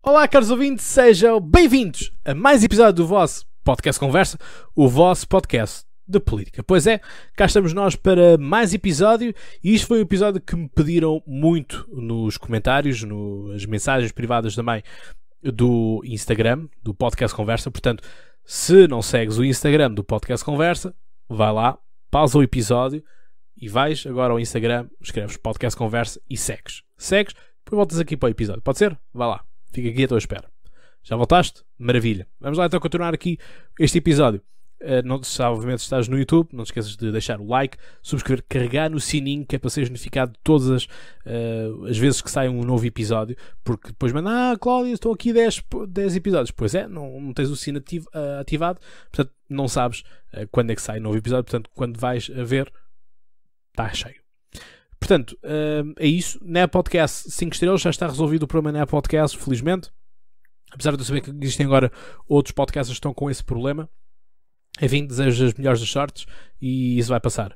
Olá, caros ouvintes, sejam bem-vindos a mais episódio do vosso Podcast Conversa, o vosso podcast de política. Pois é, cá estamos nós para mais episódio e isto foi um episódio que me pediram muito nos comentários, nas mensagens privadas também do Instagram, do Podcast Conversa. Portanto, se não segues o Instagram do Podcast Conversa, vai lá, pausa o episódio e vais agora ao Instagram, escreves Podcast Conversa e segues. Segues, depois voltas aqui para o episódio. Pode ser? Vai lá. Fica aqui à tua espera. Já voltaste? Maravilha. Vamos lá então continuar aqui este episódio. Obviamente estás no YouTube, não te esqueças de deixar o like, subscrever, carregar no sininho, que é para seres notificado de todas as vezes que sai um novo episódio, porque depois manda, Cláudia, estou aqui 10 episódios. Pois é, não tens o sino ativado, portanto não sabes quando é que sai um novo episódio, portanto quando vais a ver, está cheio. Portanto, é isso. Na Podcast 5 estrelas, já está resolvido o problema na Podcast, felizmente. Apesar de eu saber que existem agora outros podcasts que estão com esse problema. Enfim, desejo as melhores das sortes e isso vai passar.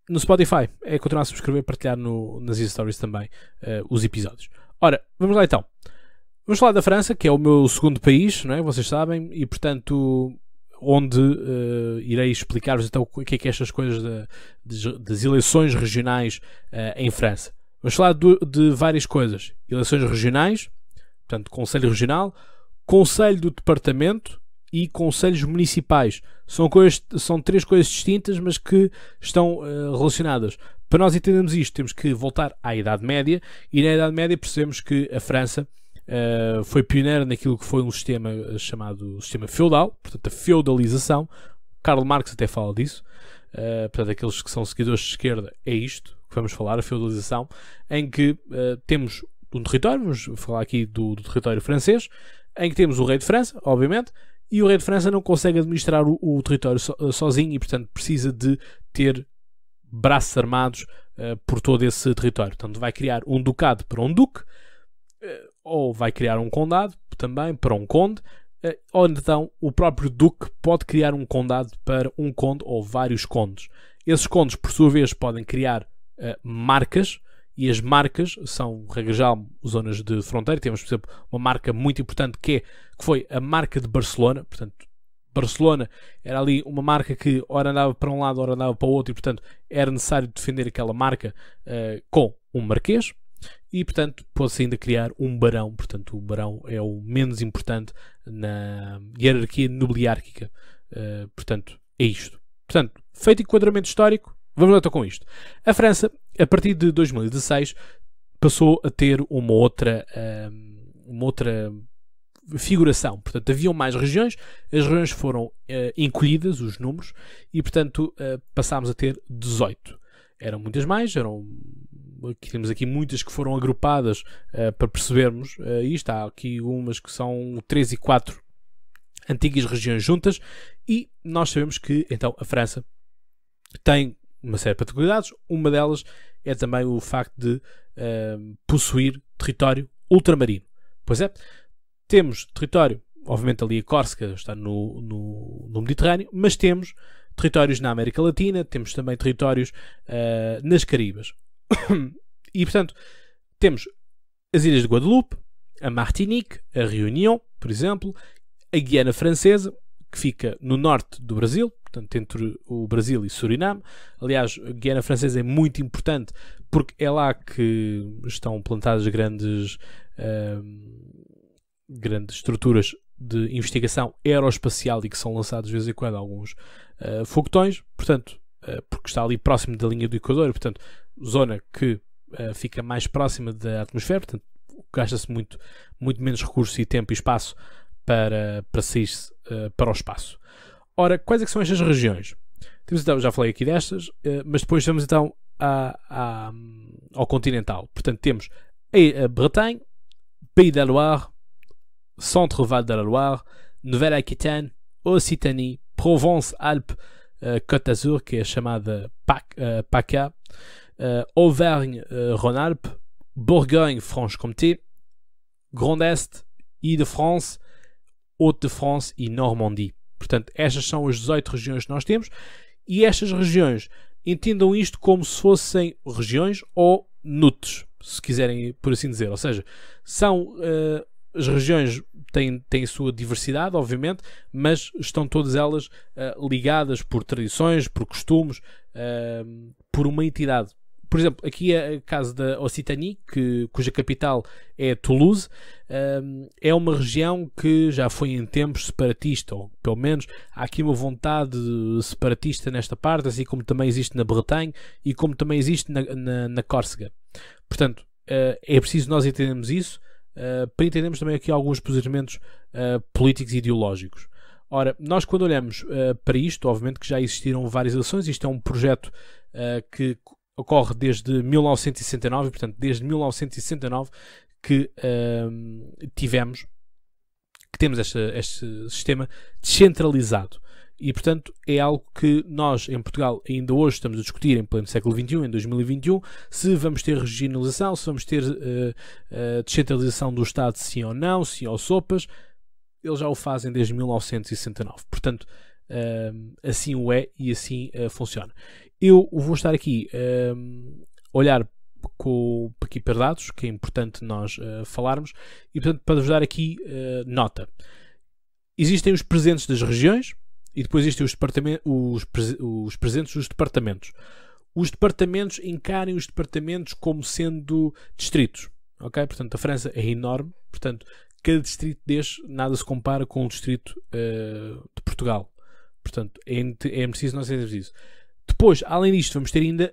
No Spotify, é continuar a subscrever e partilhar nas stories também os episódios. Ora, vamos lá então. Vamos falar da França, que é o meu segundo país, não é? Vocês sabem, e portanto, onde irei explicar-vos então o que é estas coisas das eleições regionais em França. Vamos falar de várias coisas. Eleições regionais, portanto, Conselho Regional, Conselho do Departamento e Conselhos Municipais. São três coisas distintas, mas que estão relacionadas. Para nós entendermos isto, temos que voltar à Idade Média, e na Idade Média percebemos que a França foi pioneira naquilo que foi um sistema chamado sistema feudal, portanto a feudalização. Karl Marx até fala disso. Portanto, aqueles que são seguidores de esquerda, é isto que vamos falar, a feudalização, em que temos um território, vamos falar aqui do território francês, em que temos o rei de França, obviamente, e o rei de França não consegue administrar o território sozinho e, portanto, precisa de ter braços armados por todo esse território. Portanto, vai criar um ducado para um duque, ou vai criar um condado também para um conde, ou então o próprio duque pode criar um condado para um conde ou vários condes. Esses condes, por sua vez, podem criar marcas, e as marcas são, regra geral, zonas de fronteira. Temos, por exemplo, uma marca muito importante que foi a marca de Barcelona. Portanto, Barcelona era ali uma marca que ora andava para um lado, ora andava para o outro, e portanto era necessário defender aquela marca com um marquês. E, portanto, pode-se ainda criar um barão. Portanto, o barão é o menos importante na hierarquia nobiliárquica. Portanto, é isto. Portanto, feito enquadramento histórico, vamos lá então com isto. A França, a partir de 2016, passou a ter uma outra figuração. Portanto, haviam mais regiões, as regiões foram encolhidas, os números, e, portanto, passámos a ter 18. Eram muitas mais, temos aqui muitas que foram agrupadas para percebermos isto. Há aqui umas que são 3 e 4 antigas regiões juntas, e nós sabemos que então a França tem uma série de particularidades. Uma delas é também o facto de possuir território ultramarino. Pois é, temos território, obviamente ali a Córsega está no Mediterrâneo, mas temos territórios na América Latina, temos também territórios nas Caribas. E, portanto, temos as Ilhas de Guadeloupe, a Martinique, a Réunion, por exemplo, a Guiana Francesa, que fica no norte do Brasil, portanto, entre o Brasil e Suriname. Aliás, a Guiana Francesa é muito importante porque é lá que estão plantadas grandes estruturas de investigação aeroespacial e que são lançados de vez em quando alguns foguetões, portanto, porque está ali próximo da linha do Equador, portanto, zona que fica mais próxima da atmosfera, portanto, gasta-se muito menos recursos e tempo e espaço para sair para o espaço. Ora, quais é que são estas regiões? Temos, então, já falei aqui destas, mas depois vamos então ao continental. Portanto, temos a Bretagne, Pays de la Loire, Centre-Val de la Loire, Nouvelle-Aquitaine, Occitanie, Provence-Alpes, Côte d'Azur, que é chamada PACA, Auvergne-Rhône-Alpes, Bourgogne-Franche-Comté, Grand Est, Île-de-France, Haute-de-France e Normandie. Portanto, estas são as 18 regiões que nós temos, e estas regiões, entendam isto como se fossem regiões ou NUTs, se quiserem por assim dizer. Ou seja, são as regiões têm a sua diversidade, obviamente, mas estão todas elas ligadas por tradições, por costumes, por uma entidade. Por exemplo, aqui é o caso da Occitanie, cuja capital é Toulouse. É uma região que já foi em tempos separatista, ou pelo menos há aqui uma vontade separatista nesta parte, assim como também existe na Bretanha e como também existe na Córcega. Portanto, é preciso nós entendermos isso para entendermos também aqui alguns posicionamentos políticos e ideológicos. Ora, nós quando olhamos para isto, obviamente que já existiram várias eleições, isto é um projeto que ocorre desde 1969, portanto, desde 1969 que temos este sistema descentralizado. E, portanto, é algo que nós, em Portugal, ainda hoje estamos a discutir em pleno século XXI, em 2021, se vamos ter regionalização, se vamos ter descentralização do Estado, sim ou não, sim ou sopas. Eles já o fazem desde 1969. Portanto, assim o é e assim funciona. Eu vou estar aqui a olhar aqui para dados, que é importante nós falarmos, e portanto para vos dar aqui nota. Existem os presidentes das regiões e depois existem os presidentes dos departamentos. Os departamentos encarem os departamentos como sendo distritos. Okay? Portanto, a França é enorme, portanto, cada distrito deste nada se compara com o distrito de Portugal. Portanto, é preciso nós entendermos isso. Depois, além disto, vamos ter ainda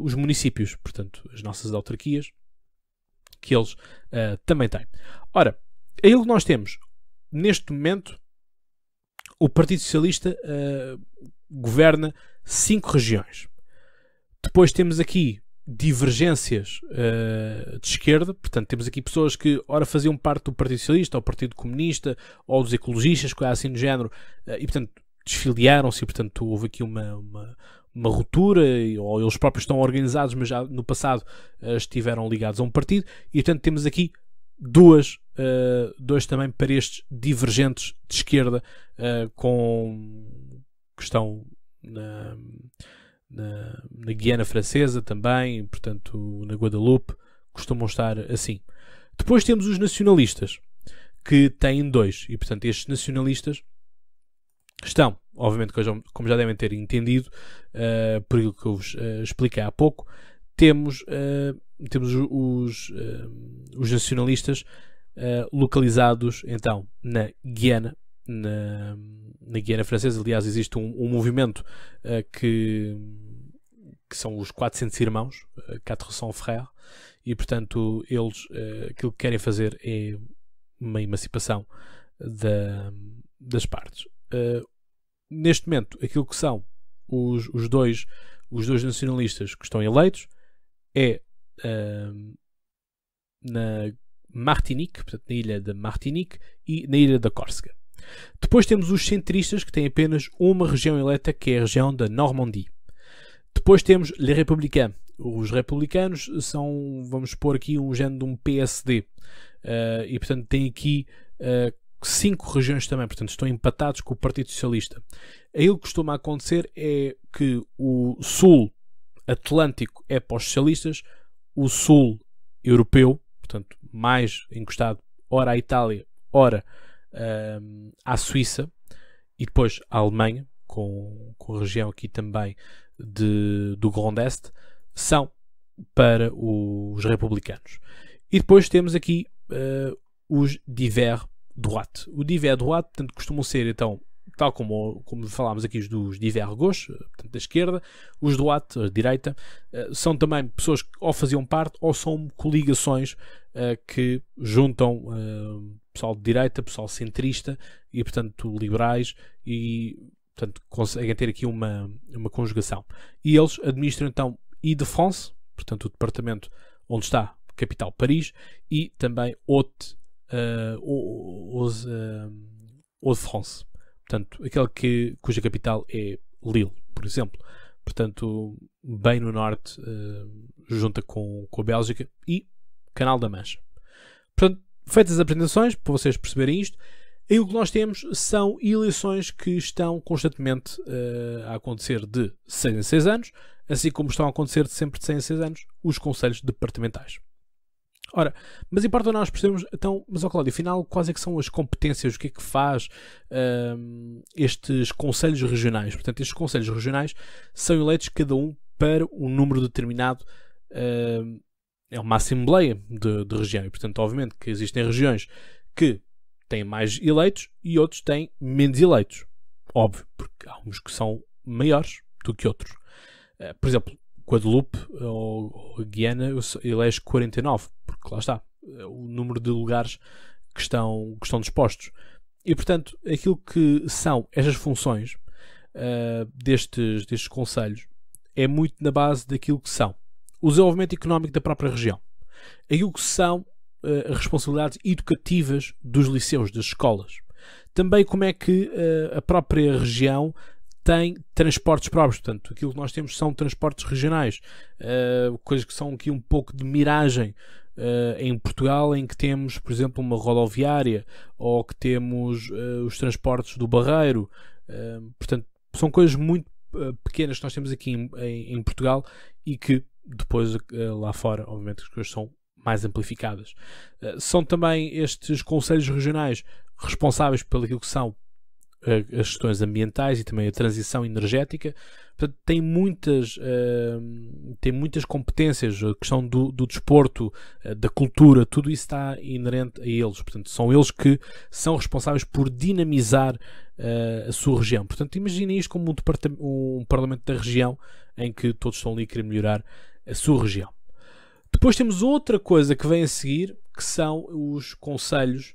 os municípios, portanto, as nossas autarquias, que eles também têm. Ora, aquilo que nós temos, neste momento, o Partido Socialista governa 5 regiões. Depois temos aqui divergências de esquerda, portanto, temos aqui pessoas que ora faziam parte do Partido Socialista, ou do Partido Comunista, ou dos ecologistas, coisa assim do género, e, portanto, desfiliaram-se e, portanto, houve aqui uma ruptura, ou eles próprios estão organizados, mas já no passado estiveram ligados a um partido, e, portanto, temos aqui dois também para estes divergentes de esquerda que estão na Guiana Francesa também, portanto, na Guadalupe, costumam estar assim. Depois temos os nacionalistas, que têm 2, e, portanto, estes nacionalistas estão, obviamente, como já devem ter entendido, por aquilo que eu vos expliquei há pouco, temos os nacionalistas localizados, então, na Guiana, na Guiana Francesa. Aliás, existe um movimento que são os 400 irmãos, 400 frères, e, portanto, eles aquilo que querem fazer é uma emancipação das partes. Neste momento, aquilo que são os dois nacionalistas que estão eleitos é na Martinique, portanto, na ilha da Martinique e na ilha da Córcega. Depois temos os centristas, que têm apenas uma região eleita, que é a região da Normandie. Depois temos les Républicains. Os republicanos são, vamos pôr aqui, um género de um PSD. E, portanto, tem aqui 5 regiões também. Portanto, estão empatados com o Partido Socialista. Aquilo que costuma acontecer é que o sul atlântico é para os socialistas, o sul europeu, portanto, mais encostado, ora à Itália, ora à Suíça, e depois à Alemanha, com a região aqui também do Grand Est, são para os republicanos. E depois temos aqui os divers droite. O divers droite, portanto, costumam ser, então, tal como falámos aqui, os dos divers gauche, portanto, da esquerda, os droite, a direita, são também pessoas que ou faziam parte ou são coligações que juntam pessoal de direita, pessoal centrista e, portanto, liberais, e, portanto, conseguem ter aqui uma conjugação. E eles administram, então, Île-de-France, portanto, o departamento onde está a capital Paris, e também Hauts-de-France, portanto, aquele cuja capital é Lille, por exemplo. Portanto, bem no norte, junta com a Bélgica, e Canal da Mancha. Portanto, feitas as apresentações, para vocês perceberem isto, aí o que nós temos são eleições que estão constantemente a acontecer de 6 em 6 anos, assim como estão a acontecer sempre de 6 em 6 anos os conselhos departamentais. Ora, mas importa nós percebermos, então, mas Cláudio, afinal, quais é que são as competências, o que é que faz estes conselhos regionais? Portanto, estes conselhos regionais são eleitos cada um para um número determinado, é uma assembleia de região, e portanto, obviamente, que existem regiões que têm mais eleitos e outros têm menos eleitos. Óbvio, porque há uns que são maiores do que outros. Por exemplo, Guadeloupe ou Guiana elege 49, porque lá está o número de lugares que estão dispostos. E portanto, aquilo que são estas funções destes conselhos é muito na base daquilo que são o desenvolvimento económico da própria região, aquilo que são as responsabilidades educativas dos liceus, das escolas, também como é que a própria região tem transportes próprios. Portanto, aquilo que nós temos são transportes regionais, coisas que são aqui um pouco de miragem em Portugal, em que temos, por exemplo, uma rodoviária, ou que temos os transportes do Barreiro. Portanto, são coisas muito pequenas que nós temos aqui em Portugal, e que depois lá fora, obviamente, as coisas são mais amplificadas. São também estes conselhos regionais responsáveis pelo aquilo que são as questões ambientais e também a transição energética. Portanto, tem muitas competências, a questão do desporto, da cultura, tudo isso está inerente a eles. Portanto, são eles que são responsáveis por dinamizar a sua região. Portanto, imaginem isto como um parlamento da região, em que todos estão ali a querer melhorar a sua região. Depois temos outra coisa que vem a seguir, que são os conselhos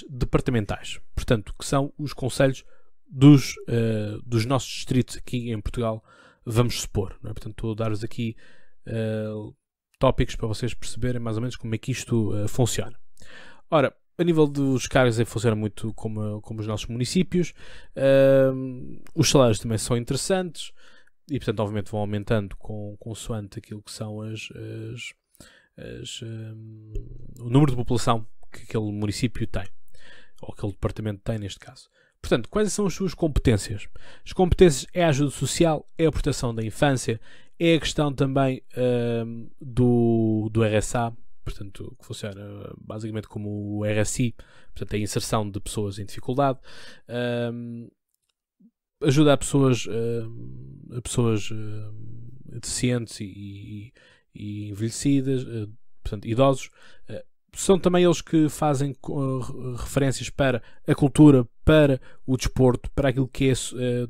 departamentais. Portanto, que são os conselhos dos nossos distritos aqui em Portugal, vamos supor. Não é? Portanto, estou a dar-vos aqui tópicos para vocês perceberem mais ou menos como é que isto funciona. Ora, a nível dos cargos funciona muito como os nossos municípios. Os salários também são interessantes e, portanto, obviamente vão aumentando consoante aquilo que são o número de população que aquele município tem, ou aquele departamento tem, neste caso. Portanto, quais são as suas competências? As competências é a ajuda social, é a proteção da infância, é a questão também do RSA, portanto, que funciona basicamente como o RSI, portanto, a inserção de pessoas em dificuldade, ajuda a pessoas deficientes e envelhecidas, portanto, idosos. São também eles que fazem referências para a cultura, para o desporto, para aquilo que é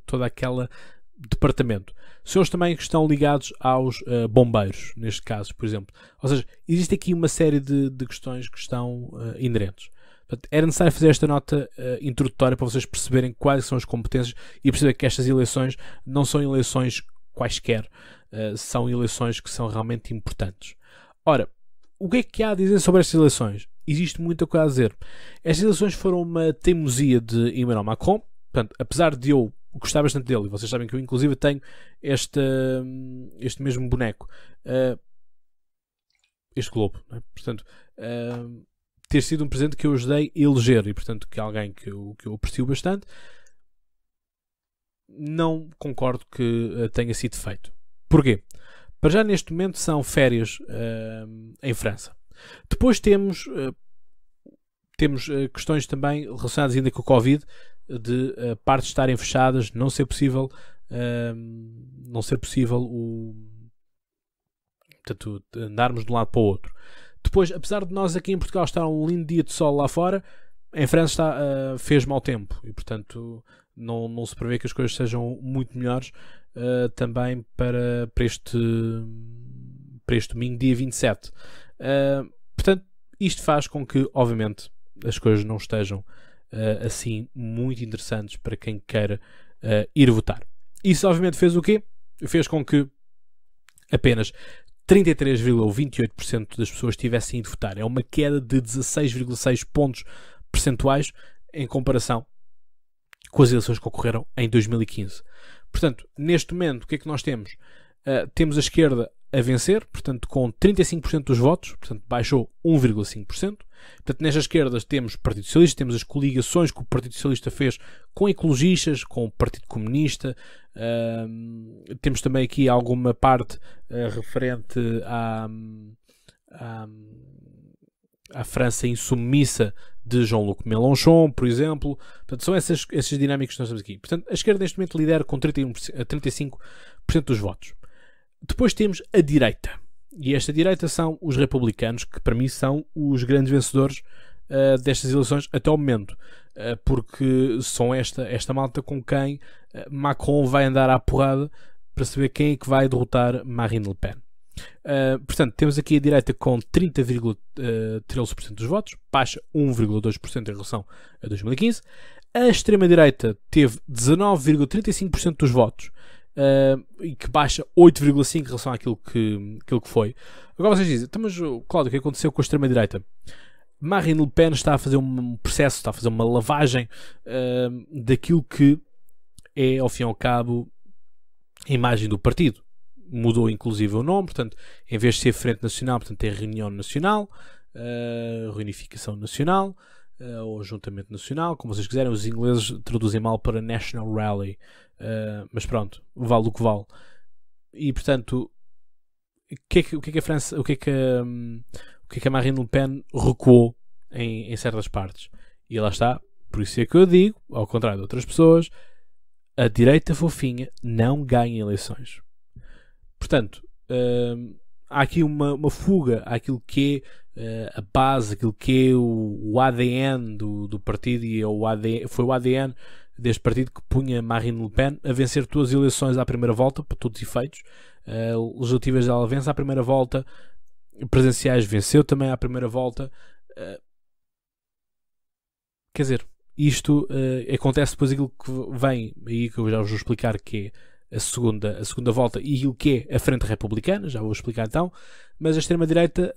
todo aquele departamento. São eles também que estão ligados aos bombeiros, neste caso, por exemplo. Ou seja, existe aqui uma série de questões que estão inerentes. Portanto, era necessário fazer esta nota introdutória para vocês perceberem quais são as competências e perceber que estas eleições não são eleições quaisquer, são eleições que são realmente importantes. Ora, o que há a dizer sobre estas eleições? Existe muita coisa a dizer. Estas eleições foram uma teimosia de Emmanuel Macron. Portanto, apesar de eu gostar bastante dele, e vocês sabem que eu inclusive tenho este mesmo boneco, este globo, não é? Portanto, ter sido um presidente que eu ajudei a eleger, e portanto que é alguém que eu aprecio bastante, não concordo que tenha sido feito. Porquê? Para já, neste momento, são férias em França. Depois temos questões também relacionadas ainda com o Covid, de partes estarem fechadas, não ser possível portanto, andarmos de um lado para o outro. Depois, apesar de nós aqui em Portugal estar um lindo dia de sol lá fora, em França fez mau tempo e, portanto, não se prevê que as coisas sejam muito melhores também para este domingo, dia 27. Portanto, isto faz com que, obviamente, as coisas não estejam assim muito interessantes para quem queira ir votar. Isso, obviamente, fez o quê? Fez com que apenas 33,28% das pessoas tivessem ido votar. É uma queda de 16,6 pontos percentuais em comparação com as eleições que ocorreram em 2015. Portanto, neste momento, o que é que nós temos? Temos a esquerda a vencer, portanto, com 35% dos votos, portanto, baixou 1,5%. Portanto, nestas esquerdas temos o Partido Socialista, temos as coligações que o Partido Socialista fez com ecologistas, com o Partido Comunista, temos também aqui alguma parte referente à França insubmissa de Jean-Luc Mélenchon, por exemplo. Portanto, são essas dinâmicas que nós temos aqui. Portanto, a esquerda neste momento lidera com 31% a 35% dos votos. Depois temos a direita. E esta direita são os republicanos, que para mim são os grandes vencedores destas eleições até ao momento. Porque são esta malta com quem Macron vai andar à porrada para saber quem é que vai derrotar Marine Le Pen. Portanto, temos aqui a direita com 30,13% dos votos, baixa 1,2% em relação a 2015. A extrema-direita teve 19,35% dos votos, e que baixa 8,5% em relação àquilo que foi. Agora vocês dizem, então, mas Cláudio, o que aconteceu com a extrema-direita? Marine Le Pen está a fazer um processo, está a fazer uma lavagem daquilo que é, ao fim e ao cabo, a imagem do partido. Mudou inclusive o nome, portanto, em vez de ser Frente Nacional, portanto, é Reunião Nacional, Reunificação Nacional, ou Juntamento Nacional, como vocês quiserem. Os ingleses traduzem mal para National Rally, mas pronto, vale o que vale. E portanto, o que é que a França, o que é que a Marine Le Pen recuou em certas partes? E lá está, por isso é que eu digo, ao contrário de outras pessoas, a direita fofinha não ganha eleições. Portanto, há aqui uma fuga àquilo que é a base, aquilo que é o ADN do partido, e foi o ADN deste partido que punha Marine Le Pen a vencer todas as eleições à primeira volta, para todos os efeitos. Legislativas ela vence à primeira volta, presidenciais venceu também à primeira volta. Quer dizer, isto acontece depois aquilo que vem, aí que eu já vos vou explicar, que é a segunda volta, e o que é a Frente Republicana, já vou explicar então. Mas a extrema-direita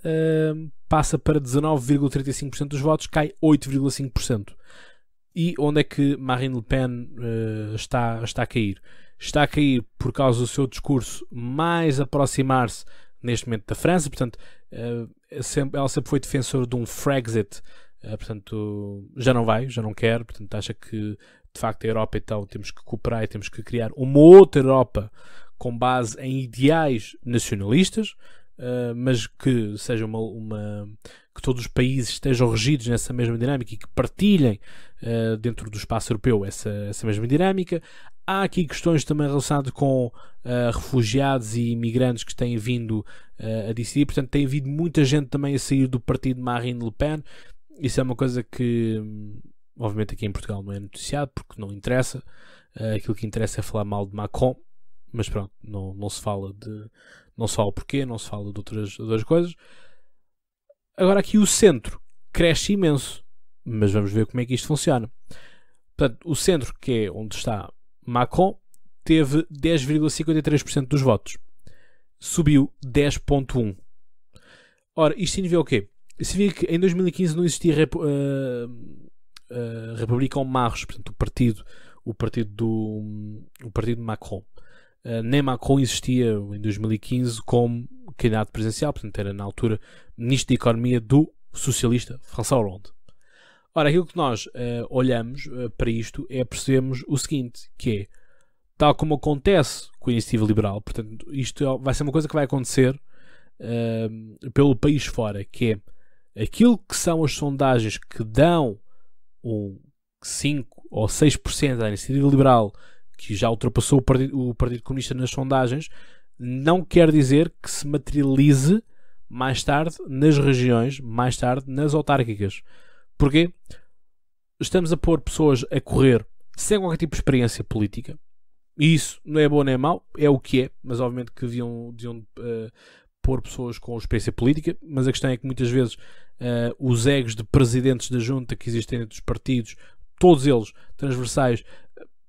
passa para 19,35% dos votos, cai 8,5%. E onde é que Marine Le Pen está a cair? Está a cair por causa do seu discurso mais aproximar-se neste momento da França. Portanto, ela sempre foi defensora de um Frexit. Portanto, já não quer. Portanto, acha que de facto a Europa, então, temos que cooperar e temos que criar uma outra Europa com base em ideais nacionalistas, mas que seja que todos os países estejam regidos nessa mesma dinâmica e que partilhem dentro do espaço europeu essa mesma dinâmica. Há aqui questões também relacionadas com refugiados e imigrantes que têm vindo a decidir. Portanto, tem havido muita gente também a sair do partido de Marine Le Pen. Isso é uma coisa que, obviamente, aqui em Portugal não é noticiado, porque não interessa. Aquilo que interessa é falar mal de Macron, mas pronto, não se fala porquê, não se fala de outras coisas. Agora aqui o centro cresce imenso, mas vamos ver como é que isto funciona. Portanto, o centro, que é onde está Macron, teve 10,53% dos votos, subiu 10,1%. Ora, isto significa o quê? Significa que em 2015 não existia República en Marche, portanto o partido de Macron. Nem Macron existia em 2015 como candidato presidencial, portanto era na altura ministro da Economia do socialista François Hollande. Ora, aquilo que nós olhamos para isto é percebemos o seguinte, que é, tal como acontece com a Iniciativa Liberal, portanto isto vai ser uma coisa que vai acontecer pelo país fora, que é aquilo que são as sondagens que dão 5 ou 6% à Iniciativa Liberal, que já ultrapassou o Partido Comunista nas sondagens, não quer dizer que se materialize mais tarde nas regiões, mais tarde nas autárquicas. Porquê? Estamos a pôr pessoas a correr sem qualquer tipo de experiência política, e isso não é bom nem mau, é o que é, mas obviamente que deviam pôr pessoas com experiência política. Mas a questão é que muitas vezes os egos de presidentes da junta que existem entre os partidos, todos eles transversais,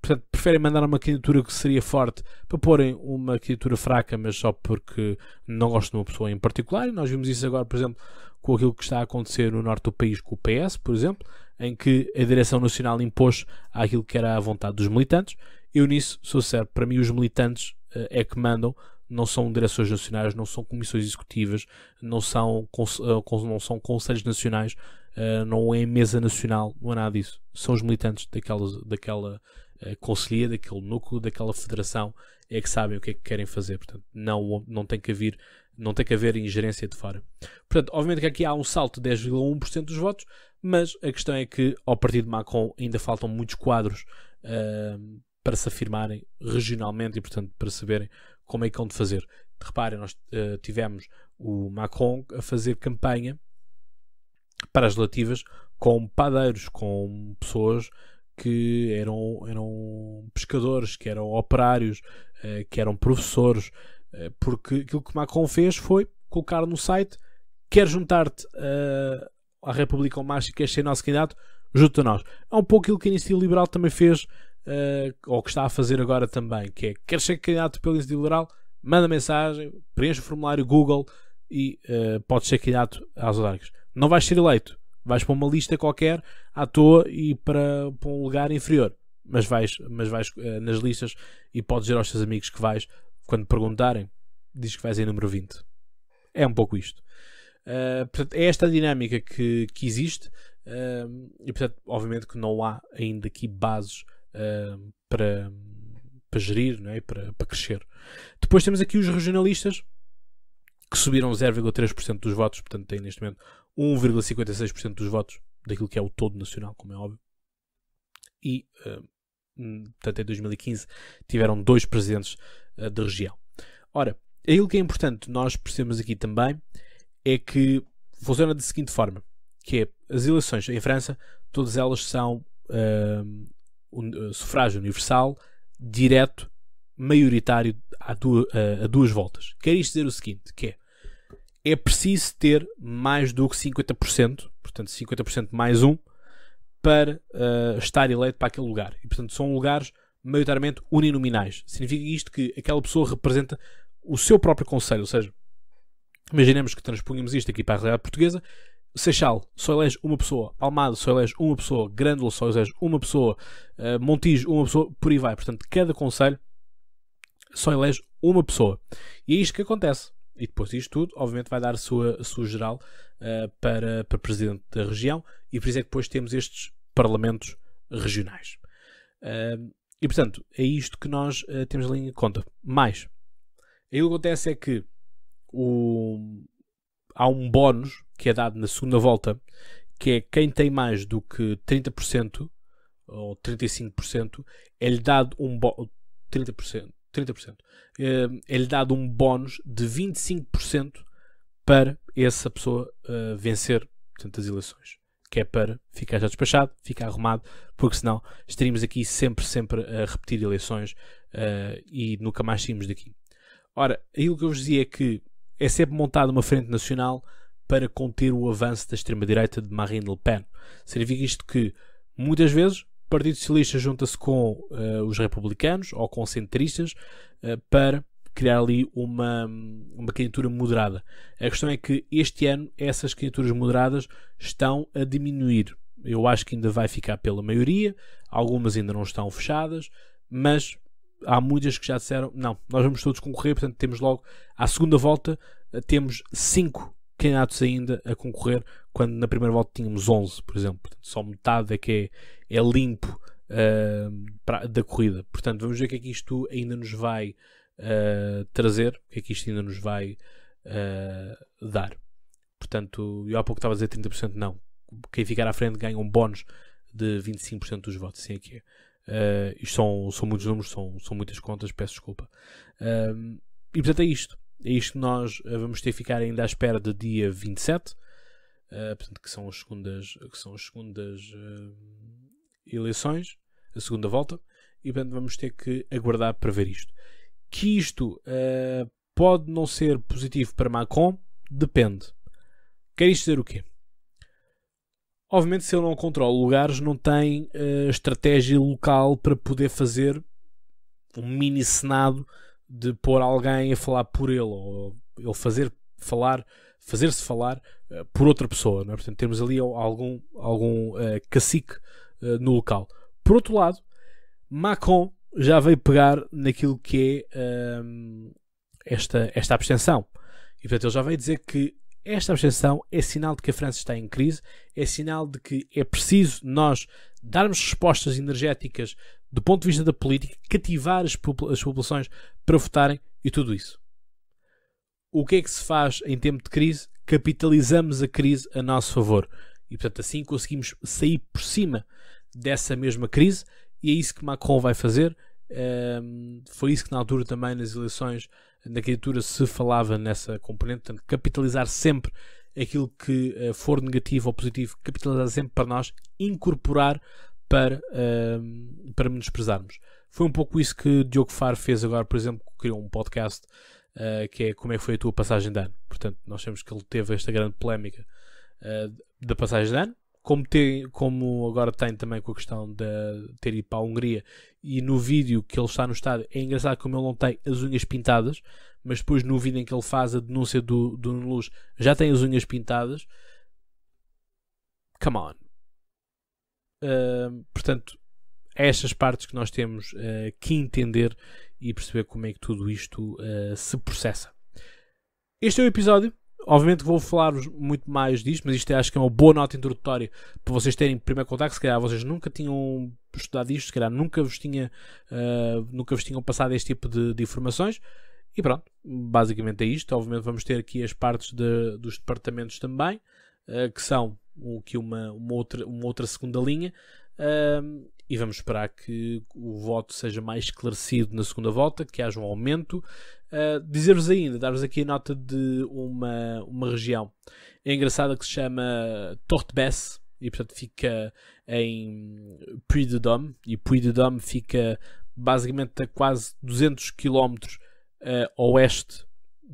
portanto, preferem mandar uma candidatura que seria forte para porem uma candidatura fraca, mas só porque não gostam de uma pessoa em particular. E nós vimos isso agora, por exemplo, com aquilo que está a acontecer no norte do país com o PS, por exemplo, em que a direção nacional impôs aquilo que era a vontade dos militantes. Eu nisso sou sincero, para mim os militantes é que mandam, não são direções nacionais, não são comissões executivas, não são conselhos nacionais, não é mesa nacional, não é nada disso. São os militantes daquela conselhia, daquele núcleo, daquela federação, é que sabem o que é que querem fazer. Portanto, não tem que haver Não tem que haver ingerência de fora. Portanto, obviamente que aqui há um salto de 10,1% dos votos, mas a questão é que ao partido de Macron ainda faltam muitos quadros para se afirmarem regionalmente e, portanto, para saberem como é que hão de fazer. Reparem, nós tivemos o Macron a fazer campanha para as relativas com padeiros, com pessoas que eram pescadores, que eram operários, que eram professores, porque aquilo que Macron fez foi colocar no site: quer juntar-te à República ou Marcha, quer ser nosso candidato, junto a nós. É um pouco aquilo que a Iniciativa Liberal também fez, ou que está a fazer agora também, que é: quer ser candidato pela Iniciativa Liberal, manda mensagem, preenche o formulário Google e podes ser candidato às autárquicas. Não vais ser eleito, vais para uma lista qualquer à toa e para um lugar inferior, mas vais nas listas e podes dizer aos teus amigos que vais. Quando perguntarem, diz que vais em número 20. É um pouco isto. Portanto, é esta a dinâmica que existe, e portanto, obviamente que não há ainda aqui bases para gerir, não é? para crescer. Depois temos aqui os regionalistas, que subiram 0,3% dos votos, portanto têm neste momento 1,56% dos votos daquilo que é o todo nacional, como é óbvio. E, portanto, em 2015 tiveram 2 presidentes de região. Ora, aquilo que é importante nós percebemos aqui também é que funciona da seguinte forma, que é: as eleições em França, todas elas são sufrágio universal, direto, maioritário a 2 voltas. Quer isto dizer o seguinte, que é preciso ter mais do que 50%, portanto 50% mais 1, para estar eleito para aquele lugar. E portanto são lugares maioritariamente uninominais. Significa isto que aquela pessoa representa o seu próprio concelho, ou seja, imaginemos que transpunhamos isto aqui para a realidade portuguesa: Seixal só elege uma pessoa, Almada só elege uma pessoa, Grândola só elege uma pessoa, Montijo uma pessoa, por aí vai. Portanto, cada concelho só elege uma pessoa. E é isto que acontece. E depois disto tudo, obviamente, vai dar a sua geral para presidente da região, e por isso é que depois temos estes parlamentos regionais. E portanto, é isto que nós temos ali em conta. Mas, aí o que acontece é que há um bónus que é dado na segunda volta, que é: quem tem mais do que 30% ou 35%, é-lhe dado um bónus. 30%. É-lhe dado um bónus de 25% para essa pessoa vencer, portanto, as eleições. Que é para ficar já despachado, ficar arrumado, porque senão estaríamos aqui sempre a repetir eleições e nunca mais saímos daqui. Ora, aquilo que eu vos dizia é que é sempre montada uma frente nacional para conter o avanço da extrema-direita de Marine Le Pen. Significa isto que, muitas vezes, o Partido Socialista junta-se com os republicanos ou com centristas para criar ali uma candidatura moderada. A questão é que este ano essas candidaturas moderadas estão a diminuir. Eu acho que ainda vai ficar pela maioria, algumas ainda não estão fechadas, mas há muitas que já disseram: não, nós vamos todos concorrer. Portanto, temos logo à segunda volta, temos 5 candidatos ainda a concorrer, quando na primeira volta tínhamos 11, por exemplo. Portanto, só metade é que é limpo da corrida. Portanto, vamos ver o que é que isto ainda nos vai trazer, o que é que isto ainda nos vai dar. Portanto, eu há pouco estava a dizer 30%, não. Quem ficar à frente ganha um bónus de 25% dos votos. Assim é que é. Isto são muitos números, são muitas contas, peço desculpa. E portanto é isto. É isto que nós vamos ter que ficar ainda à espera de dia 27, portanto, que são as segundas eleições, a segunda volta, e portanto vamos ter que aguardar para ver isto. Que isto pode não ser positivo para Macron, depende. Quer isto dizer o quê? Obviamente, se ele não controla lugares, não tem estratégia local para poder fazer um mini senado de pôr alguém a falar por ele, ou ele fazer-se falar por outra pessoa, não é? Portanto, temos ali algum cacique no local. Por outro lado, Macron já veio pegar naquilo que é esta abstenção. E portanto, ele já veio dizer que esta abstenção é sinal de que a França está em crise, é sinal de que é preciso nós darmos respostas energéticas do ponto de vista da política, cativar as populações para votarem e tudo isso. o que é que se faz em tempo de crise? Capitalizamos a crise a nosso favor. E, portanto, assim conseguimos sair por cima dessa mesma crise, e é isso que Macron vai fazer. Foi isso que na altura também nas eleições, na candidatura, se falava nessa componente. Portanto, capitalizar sempre aquilo que for negativo ou positivo, capitalizar sempre para nós, incorporar para menosprezarmos. Foi um pouco isso que Diogo Faro fez agora, por exemplo, criou um podcast que é Como é que foi a tua passagem de ano. Portanto, nós sabemos que ele teve esta grande polémica da passagem de ano, como agora tem também com a questão de ter ido para a Hungria, e no vídeo que ele está no estádio, é engraçado como ele não tem as unhas pintadas, mas depois no vídeo em que ele faz a denúncia do Nuno Luz, já tem as unhas pintadas. Come on. Portanto, é estas partes que nós temos que entender e perceber como é que tudo isto se processa. Este é o episódio. Obviamente vou falar-vos muito mais disto, mas isto acho que é uma boa nota introdutória para vocês terem primeiro contacto. Se calhar vocês nunca tinham estudado isto, se calhar nunca vos tinham passado este tipo de informações. E pronto, basicamente é isto. Obviamente vamos ter aqui as partes dos departamentos também, que são aqui uma outra segunda linha, e vamos esperar que o voto seja mais esclarecido na segunda volta, que haja um aumento. Dizer-vos ainda, dar-vos aqui a nota de uma região engraçada que se chama Tortebesse, e portanto fica em Puy-de-Dôme, e Puy-de-Dôme fica basicamente a quase 200 km a oeste,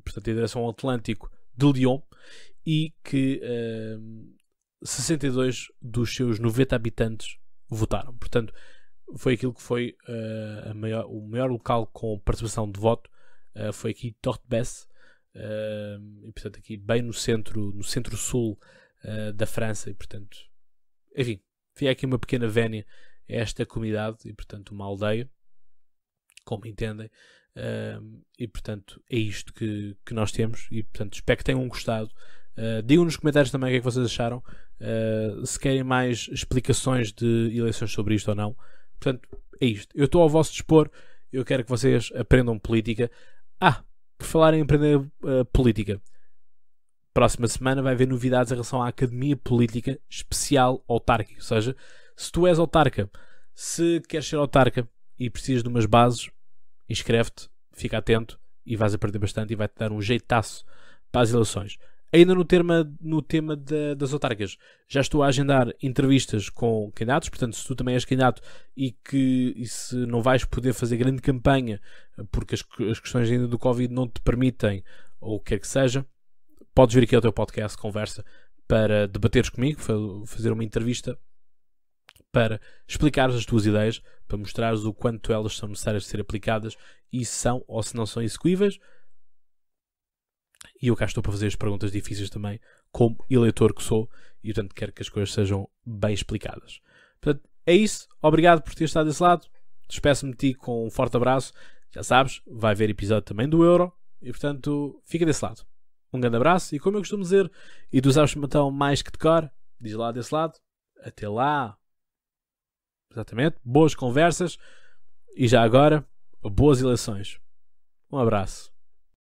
portanto em direção ao Atlântico, de Lyon, e que 62 dos seus 90 habitantes votaram. Portanto, foi aquilo que foi o maior local com participação de voto. Foi aqui Tortebesse, e portanto aqui bem no centro-sul da França, e portanto, enfim, fica aqui uma pequena vénia a esta comunidade, e portanto uma aldeia, como entendem, e portanto é isto que nós temos, e portanto espero que tenham gostado. Digam nos comentários também o que é que vocês acharam, se querem mais explicações de eleições sobre isto ou não. Portanto, é isto. Eu estou ao vosso dispor, eu quero que vocês aprendam política. Por falar em aprender política, próxima semana vai haver novidades em relação à Academia Política Especial Autárquica. Ou seja, se tu és autarca, se queres ser autarca e precisas de umas bases, inscreve-te, fica atento e vais aprender bastante e vai-te dar um jeitaço para as eleições. Ainda no tema das autárquicas, já estou a agendar entrevistas com candidatos. Portanto, se tu também és candidato e se não vais poder fazer grande campanha porque as questões ainda do Covid não te permitem, ou o que quer que seja, podes vir aqui ao teu podcast Conversa para debateres comigo, fazer uma entrevista para explicares as tuas ideias, para mostrares o quanto elas são necessárias de ser aplicadas e se são ou se não são execuíveis. E eu cá estou para fazer as perguntas difíceis também, como eleitor que sou, e portanto quero que as coisas sejam bem explicadas. Portanto, é isso. Obrigado por ter estado desse lado. Despeço-me de ti com um forte abraço. Já sabes, vai haver episódio também do Euro, e portanto fica desse lado. Um grande abraço, e como eu costumo dizer, e tu sabes então mais que decor, diz lá desse lado. Até lá. Exatamente. Boas conversas, e já agora, boas eleições. Um abraço.